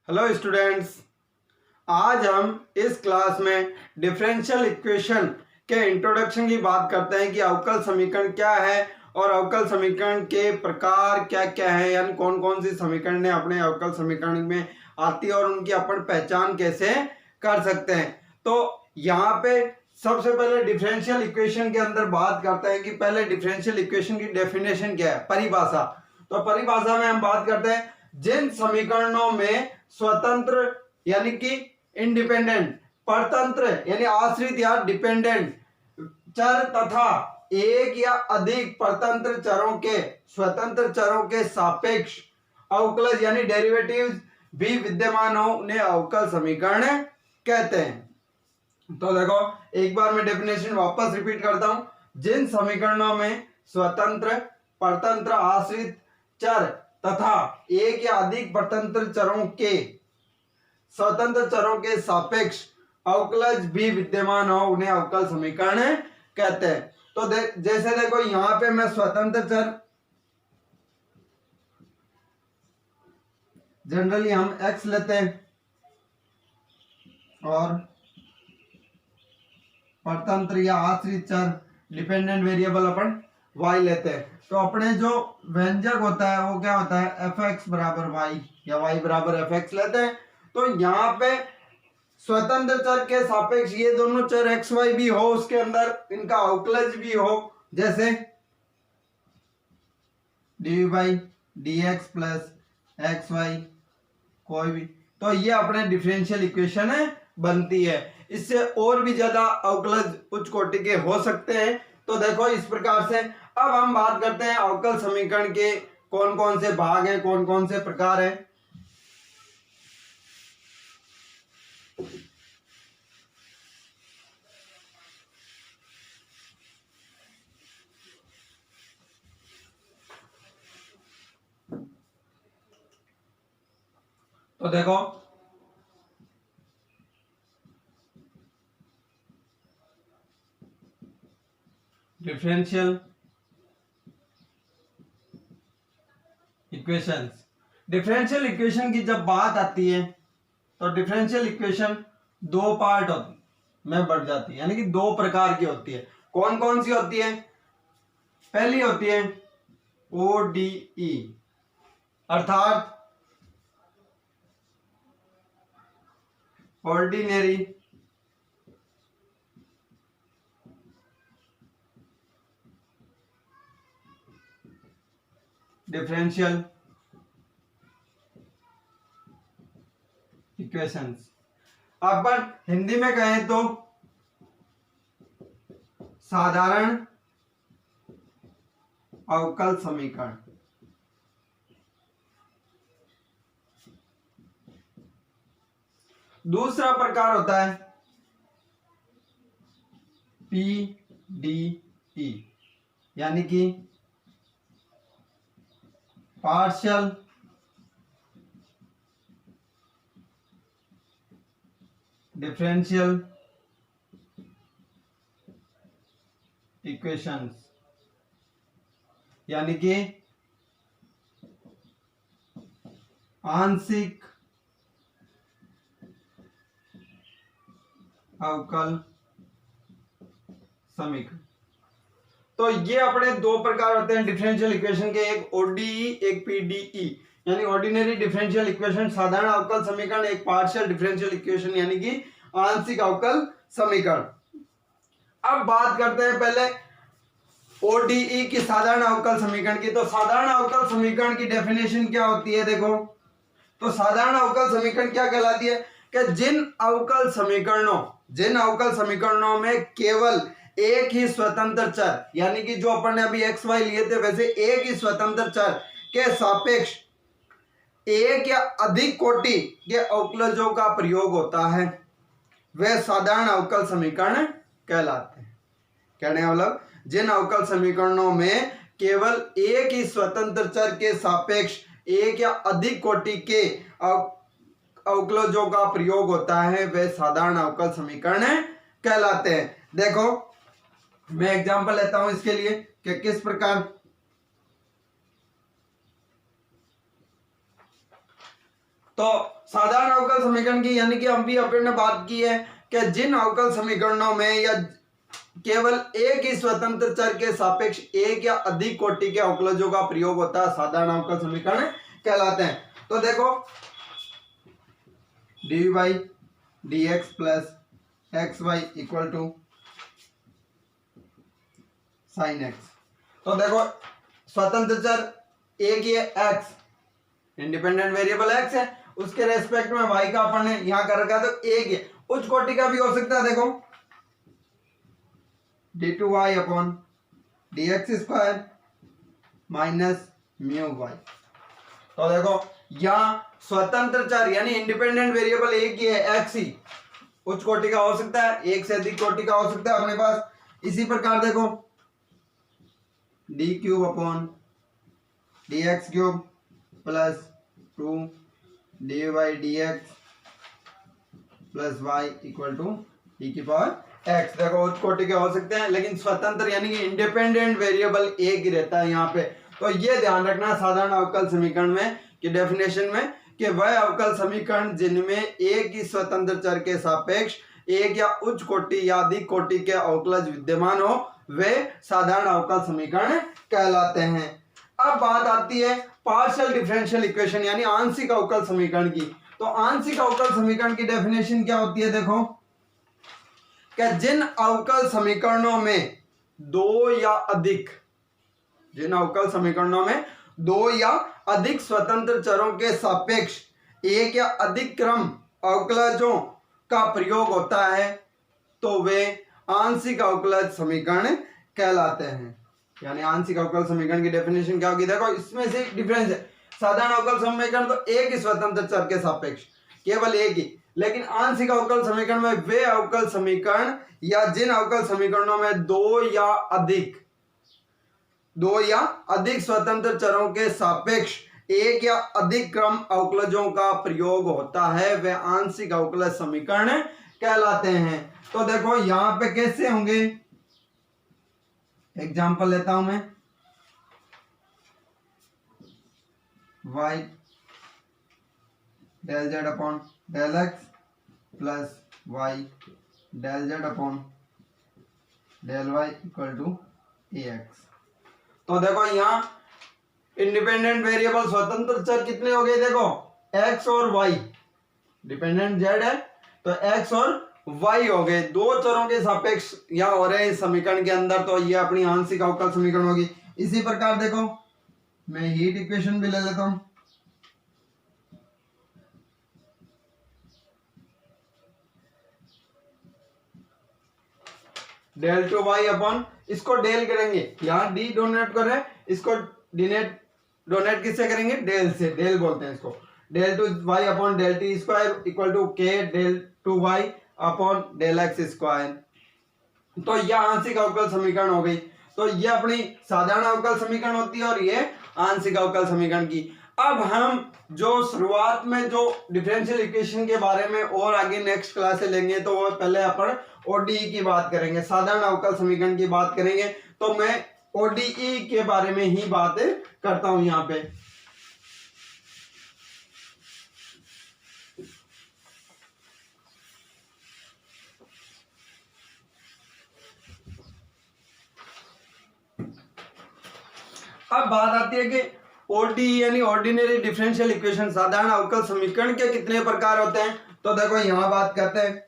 Hello students, आज हम इस क्लास में डिफरेंशियल इक्वेशन के इंट्रोडक्शन की बात करते हैं कि अवकल समीकरण क्या है और अवकल समीकरण के प्रकार क्या क्या है, यानी कौन कौन सी समीकरण अपने अवकल समीकरण में आती है और उनकी अपन पहचान कैसे कर सकते हैं। तो यहाँ पे सबसे पहले डिफरेंशियल इक्वेशन के अंदर बात करते हैं कि पहले डिफरेंशियल इक्वेशन की डेफिनेशन क्या है, परिभाषा। तो परिभाषा में हम बात करते हैं जिन समीकरणों में स्वतंत्र यानी कि इंडिपेंडेंट, परतंत्र यानी आश्रित या डिपेंडेंट चर तथा एक या अधिक परतंत्र चरों के स्वतंत्र चरों के सापेक्ष अवकलज यानी डेरिवेटिव्स भी विद्यमान हो उन्हें अवकल समीकरण कहते हैं। तो देखो एक बार मैं डेफिनेशन वापस रिपीट करता हूं। जिन समीकरणों में स्वतंत्र, परतंत्र, आश्रित चर तथा एक या अधिक स्वतंत्र चरों के सापेक्ष अवकलज भी विद्यमान हो उन्हें अवकल समीकरण कहते हैं। तो जैसे देखो यहां पे मैं स्वतंत्र चर जनरली हम x लेते हैं और परतंत्र या आश्रित चर डिपेंडेंट वेरिएबल अपन y लेते हैं। तो अपने जो व्यंजक होता है वो क्या होता है, fx बराबर y या y बराबर fx लेते हैं। तो यहाँ पे स्वतंत्र चर के सापेक्ष ये दोनों चर x y भी हो, उसके अंदर इनका अवकलज भी हो, जैसे dy by dx plus X Y कोई भी, तो ये अपने डिफरेंशियल इक्वेशन बनती है। इससे और भी ज्यादा अवकलज उच्च कोटि के हो सकते हैं। तो देखो इस प्रकार से अब हम बात करते हैं अवकल समीकरण के कौन कौन से भाग हैं, कौन कौन से प्रकार हैं। तो देखो डिफरेंशियल इक्वेशंस, डिफरेंशियल इक्वेशन की जब बात आती है तो डिफरेंशियल इक्वेशन दो पार्ट में बढ़ जाती है, यानी कि दो प्रकार की होती है। कौन कौन सी होती है? पहली होती है ओडीई अर्थात ऑर्डिनरी डिफरेंशियल इक्वेशंस। अपन हिंदी में कहें तो साधारण अवकल समीकरण। दूसरा प्रकार होता है पीडीई यानी कि पार्शियल डिफरेंशियल इक्वेशंस, यानी कि आंशिक अवकल समीकरण। तो ये अपने दो प्रकार होते हैं डिफरेंशियल इक्वेशन के, एक ओडीई एक पीडीई, यानी ऑर्डिनरी डिफरेंशियल इक्वेशन साधारण अवकल समीकरण, एक पार्शियल डिफरेंशियल इक्वेशन यानी कि आंशिक अवकल समीकरण। अब बात करते हैं पहले ओडीई की साधारण अवकल समीकरण की। तो साधारण अवकल समीकरण की डेफिनेशन क्या होती है? देखो तो साधारण अवकल समीकरण क्या कहलाती है कि जिन अवकल समीकरणों में केवल एक ही स्वतंत्र चर, यानी कि जो अपन ने अभी एक्स वाई लिए थे वैसे एक ही स्वतंत्र चर के सापेक्ष एक या अधिक कोटि के अवकलजों का प्रयोग होता है, वे साधारण अवकल समीकरण कहलाते हैं। कहने का मतलब जिन अवकल समीकरणों में केवल एक ही स्वतंत्र चर के सापेक्ष एक या अधिक कोटि के अवकलजों का प्रयोग होता है वे साधारण अवकल समीकरण कहलाते हैं। देखो मैं एग्जांपल लेता हूं इसके लिए कि किस प्रकार तो साधारण अवकल समीकरण की यानी कि हम भी अपन ने बात की है कि जिन अवकल समीकरणों में या केवल एक ही स्वतंत्र चर के सापेक्ष एक या अधिक कोटि के अवकलजों का प्रयोग होता है साधारण अवकल समीकरण कहलाते हैं। तो देखो D Y D X plus X Y equal to sine X. तो देखो स्वतंत्र चर एक ही है एक्स, इंडिपेंडेंट वेरिएबल एक्स है, उसके रेस्पेक्ट में वाई का अपन ने यहां कर रखा है तो एक है, उच्च कोटि का भी हो सकता है। देखो D two Y upon D X square minus mu Y. तो देखो यहां स्वतंत्र चर यानी इंडिपेंडेंट वेरिएबल एक ही है एक्स ही, उच्च कोटि का हो सकता है, एक से अधिक कोटि का हो सकता है अपने पास। इसी प्रकार देखो D cube upon D X cube plus 2 D Y D X plus Y equal to D की पावर एक्स। देखो उच्च कोटि के हो सकते हैं लेकिन स्वतंत्र यानी कि इंडिपेंडेंट वेरिएबल एक ही रहता है यहाँ पे। तो ये ध्यान रखना साधारण अवकल समीकरण में कि डेफिनेशन में कि वह अवकल समीकरण जिनमें एक ही स्वतंत्र चर के सापेक्ष एक या उच्च कोटि या अधिक कोटि के अवकलज विद्यमान हो वे साधारण अवकल समीकरण कहलाते हैं। अब बात आती है पार्शियल डिफरेंशियल इक्वेशन यानी आंशिक अवकल समीकरण की। तो आंशिक अवकल समीकरण की डेफिनेशन क्या होती है? देखो कि जिन अवकल समीकरणों में दो या अधिक स्वतंत्र चरों के सापेक्ष एक या अधिक क्रम अवकलजों का प्रयोग होता है तो वे आंशिक अवकलज समीकरण कहलाते हैं। यानी आंशिक अवकल समीकरण की डेफिनेशन क्या होगी? देखो इसमें से डिफरेंस है, साधारण अवकल समीकरण तो एक ही स्वतंत्र चर के सापेक्ष केवल एक ही, लेकिन आंशिक अवकल समीकरण में वे अवकल समीकरण या जिन अवकल समीकरणों में दो या अधिक स्वतंत्र चरों के सापेक्ष एक या अधिक क्रम अवकलजों का प्रयोग होता है वे आंशिक अवकलज समीकरण कहलाते हैं। तो देखो यहां पे कैसे होंगे, एग्जांपल लेता हूं मैं। y del Z upon del X plus y del Z upon del Y equal to A X. तो देखो यहां इंडिपेंडेंट वेरिएबल स्वतंत्र चर कितने हो गए? देखो x और y, डिपेंडेंट z है तो x और y हो गए, दो चरों के सापेक्ष यहां हो रहे हैं इस समीकरण के अंदर, तो ये अपनी आंशिक अवकल समीकरण होगी। इसी प्रकार देखो मैं हीट इक्वेशन भी ले लेता हूं। डेल टू वाई अपॉन, इसको डेल करेंगे, यहाँ डी डोनेट कर रहे हैं, इसको डोनेट किससे करेंगे? डेल से, डेल बोलते हैं इसको। Del two Y upon del t square equal to के del two Y upon del x square. तो यह आंशिक अवकल समीकरण हो गई। तो ये अपनी साधारण अवकल समीकरण होती है और ये आंशिक अवकल समीकरण की। अब हम जो शुरुआत में जो डिफरेंशियल इक्वेशन के बारे में और आगे नेक्स्ट क्लास से लेंगे तो वो पहले अपन ओडीई की बात करेंगे, साधारण अवकल समीकरण की बात करेंगे। तो मैं ओडीई के बारे में ही बात करता हूं यहां पे। अब बात आती है कि ओडीई यानी ऑर्डिनरी डिफरेंशियल इक्वेशन, साधारण अवकल समीकरण के कितने प्रकार होते हैं? तो देखो यहां बात करते हैं।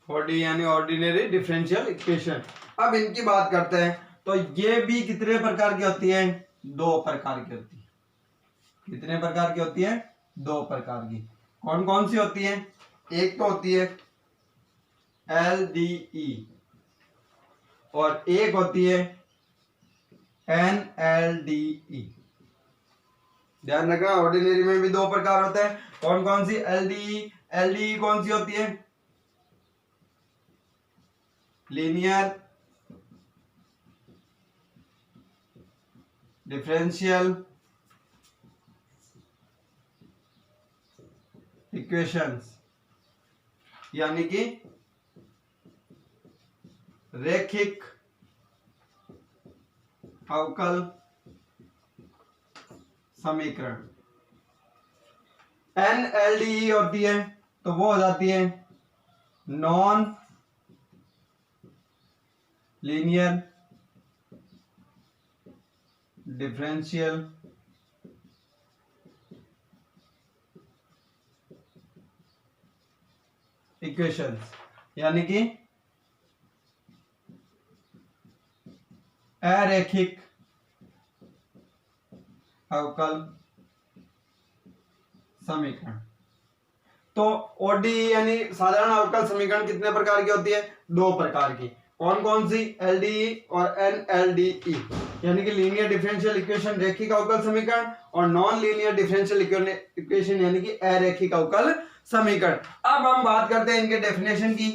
ओडीई यानी ऑर्डिनरी डिफरेंशियल इक्वेशन। अब इनकी बात करते हैं। तो ये भी कितने प्रकार की होती है? दो प्रकार की होती है। कितने प्रकार की होती है? दो प्रकार की। कौन कौन सी होती है? एक तो होती है एलडीई और एक होती है एनएलडीई। ध्यान रखना ऑर्डिनरी में भी दो प्रकार होते हैं। कौन कौन सी? एलडीई। एलडीई कौन सी होती है? लीनियर डिफरेंशियल इक्वेशंस यानी कि रैखिक अवकल समीकरण। NLDE होती है तो वो हो जाती है नॉन लीनियर डिफरेंशियल इक्वेशंस यानी कि अरैखिक अवकल समीकरण। तो ओडीई यानी साधारण अवकल समीकरण कितने प्रकार की होती है? 2 प्रकार की। कौन कौन सी? एलडीई और एनएलडीई यानी कि लीनियर डिफरेंशियल इक्वेशन रैखिक अवकल समीकरण और नॉन लीनियर डिफरेंशियल इक्वेशन यानी कि अरैखिक अवकल समीकरण। अब हम बात करते हैं इनके डेफिनेशन की।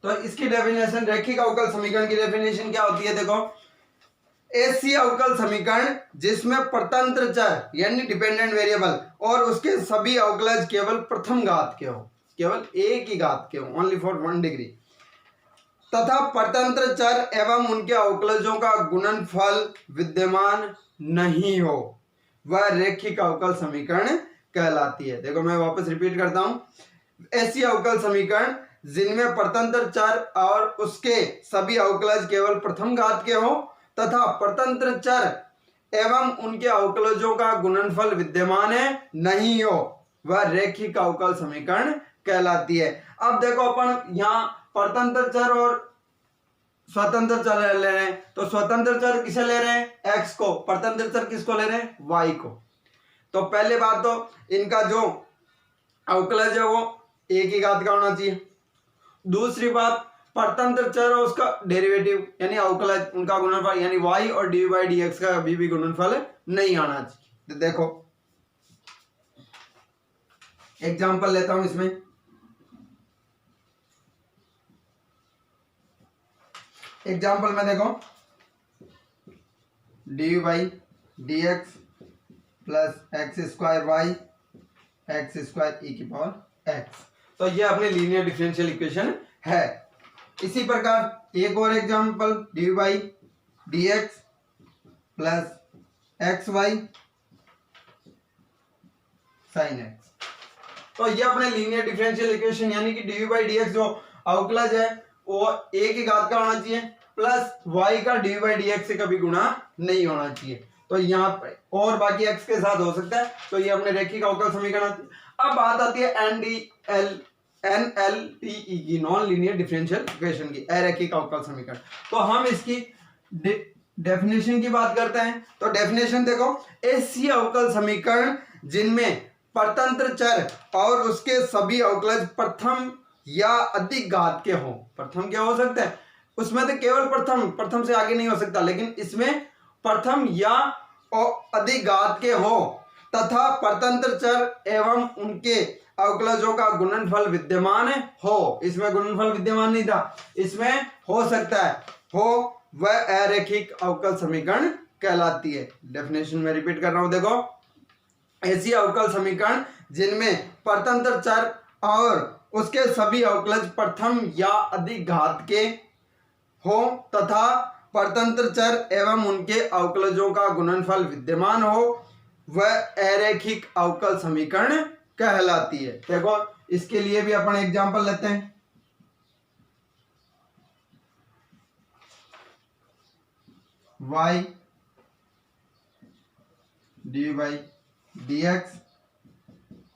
तो इसकी डेफिनेशन, रैखिक अवकल समीकरण की डेफिनेशन क्या होती है? देखो, ऐसी अवकल समीकरण जिसमें परतंत्र चर यानी डिपेंडेंट वेरिएबल और उसके सभी अवकलज केवल प्रथम घात के हो, केवल एक ही घात के हो, ओनली फॉर 1 डिग्री, तथा परतंत्र चर एवं उनके अवकलजों का गुणनफल विद्यमान नहीं हो, वह रैखिक अवकल समीकरण कहलाती है। देखो मैं वापस रिपीट करता हूं, ऐसी अवकल समीकरण जिनमें परतंत्र चर और उसके सभी अवकलज केवल प्रथम घात के हो तथा परतंत्र चर एवं उनके अवकलजों का गुणनफल विद्यमान है नहीं हो, वह रैखिक अवकल समीकरण कहलाती है। अब देखो अपन यहाँ परतंत्र चर और स्वतंत्र चर ले रहे हैं, तो स्वतंत्र चर किसे ले रहे हैं? x को। परतंत्र चर किसको ले रहे हैं? y को। तो पहले बात तो इनका जो अवकलज है वो एक ही घात का होना चाहिए। दूसरी बात, परतंत्र चर और उसका डेरिवेटिव यानी अवकलज, उनका गुणनफल यानी y और dy/dx का अभी भी गुणनफल नहीं आना चाहिए। तो देखो एग्जांपल लेता हूं इसमें। एग्जांपल में देखो dy/dx plus x² y x² e⁻x। तो ये अपनी लीनियर डिफरेंशियल इक्वेशन है। इसी प्रकार एक और example dy/dx plus xy sin x। तो ये अपने लीनियर डिफरेंशियल इक्वेशन यानी कि dy/dx जो अवकलज है वो एक ही घात का होना चाहिए प्लस y का dy/dx से कभी गुणा नहीं होना चाहिए। तो यहाँ पे और बाकी x के साथ हो सकता है। तो ये अपने रैखिक अवकल समीकरण। अब बात आती है NLDE की, नॉन लीनियर डिफरेंशियल इक्वेशन की, अरैखिक अवकल समीकरण। तो हम इसकी डेफिनेशन की बात करते हैं। तो डेफिनेशन देखो, ऐसी अवकल समीकरण जिनमें परतंत्र चर और उसके सभी अवकलज प्रथम या अधिक घात के हो। प्रथम क्या हो सकता है? उसमें तो केवल प्रथम से आगे नहीं हो सकता, लेकिन इसमें प्रथम या अधिक घात के हो तथा परतंत्र चर एवं उनके अवकलजों का गुणनफल विद्यमान हो। इसमें गुणनफल विद्यमान नहीं था, इसमें हो सकता है हो, वह अरैखिक अवकल समीकरण कहलाती है। डेफिनेशन में रिपीट कर रहा हूं, देखो, ऐसी अवकल समीकरण जिनमें परतंत्र चर और उसके सभी अवकलज प्रथम या अधिक घात के हो तथा परतंत्र चर एवं उनके अवकलजों का गुणनफल विद्यमान हो, वह अरैखिक अवकल समीकरण कहलाती है। देखो इसके लिए भी अपन एग्जांपल लेते हैं। y dy/dx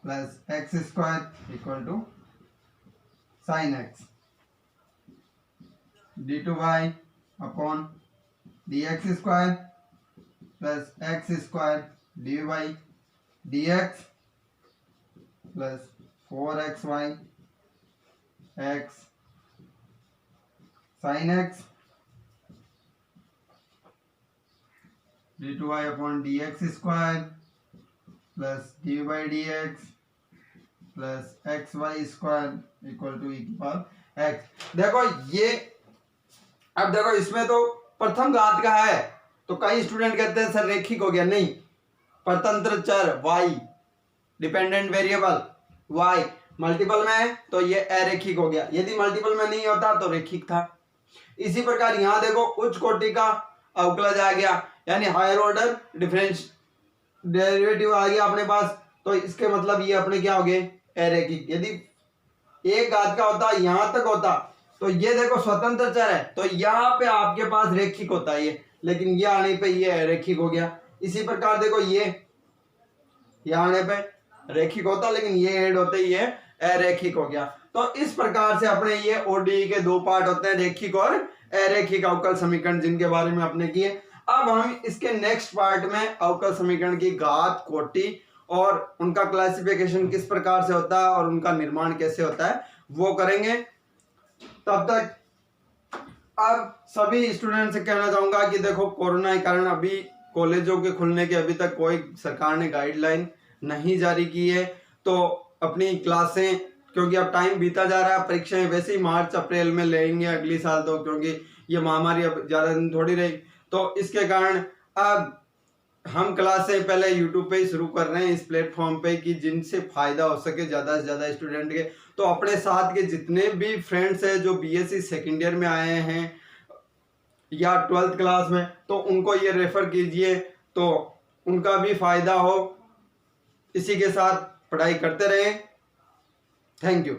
plus x² equal to sin x, d2y upon dx² plus x² dy/dx plus 4xy x sin x, d2y upon dx² plus dy/dx plus xy² equal to e⁻x। देखो ये, अब देखो इसमें तो प्रथम घात का है, तो कई स्टूडेंट कहते हैं सर रैखिक हो गया। नहीं, परतंत्र चर y dependent variable y multiple में है तो ये अरेखिक हो गया, यदि मल्टीपल में नहीं होता तो रेखिक था। इसी प्रकार यहां देखो उच्च कोटि का अवकलज आ गया, यानी हायर ऑर्डर डिफरेंस डेरिवेटिव आ गया अपने पास, तो इसके मतलब ये अपने क्या हो गए अरेखिक। यदि एक घात का होता यहां तक होता तो ये देखो स्वतंत्र चर है तो यहाँ पे आपके पास रेखिक होता है ये, लेकिन ये आने पे ये अरेखिक हो गया। इसी प्रकार देखो ये आने पे रेखिक होता लेकिन ये ऐड होते ही ये अरेखिक हो गया। तो इस प्रकार से अपने ये ओडीई के दो पार्ट होते हैं, रेखिक और अरेखिक अवकल समीकरण, जिनके बारे में आपने किए। अब हम इसके नेक्स्ट पार्ट में अवकल समीकरण की घात, कोटि और उनका क्लासिफिकेशन किस प्रकार से होता है और उनका निर्माण कैसे होता है वो करेंगे। तब तक अब सभी स्टूडेंट से कहना चाहूंगा कि देखो कोरोना के कारण अभी कॉलेजों के खुलने के अभी तक कोई सरकार ने गाइडलाइन नहीं जारी की है, तो अपनी क्लासें, क्योंकि अब टाइम बीता जा रहा है, परीक्षाएं वैसे ही मार्च अप्रैल में लेंगे अगली साल, तो क्योंकि ये महामारी अब ज़्यादा दिन थोड़ी रही, तो इसके कारण अब हम क्लासें पहले यूट्यूब पे ही शुरू कर रहे हैं इस प्लेटफॉर्म पे कि जिनसे फायदा हो सके ज़्यादा से ज़्यादा स्टूडेंट के। तो अपने साथ के जितने भी फ्रेंड्स हैं जो बीएससी सेकेंड ईयर में आए हैं या 12th क्लास में, तो उनको ये रेफर कीजिए तो उनका भी फायदा हो। इसी के साथ पढ़ाई करते रहें। Thank you.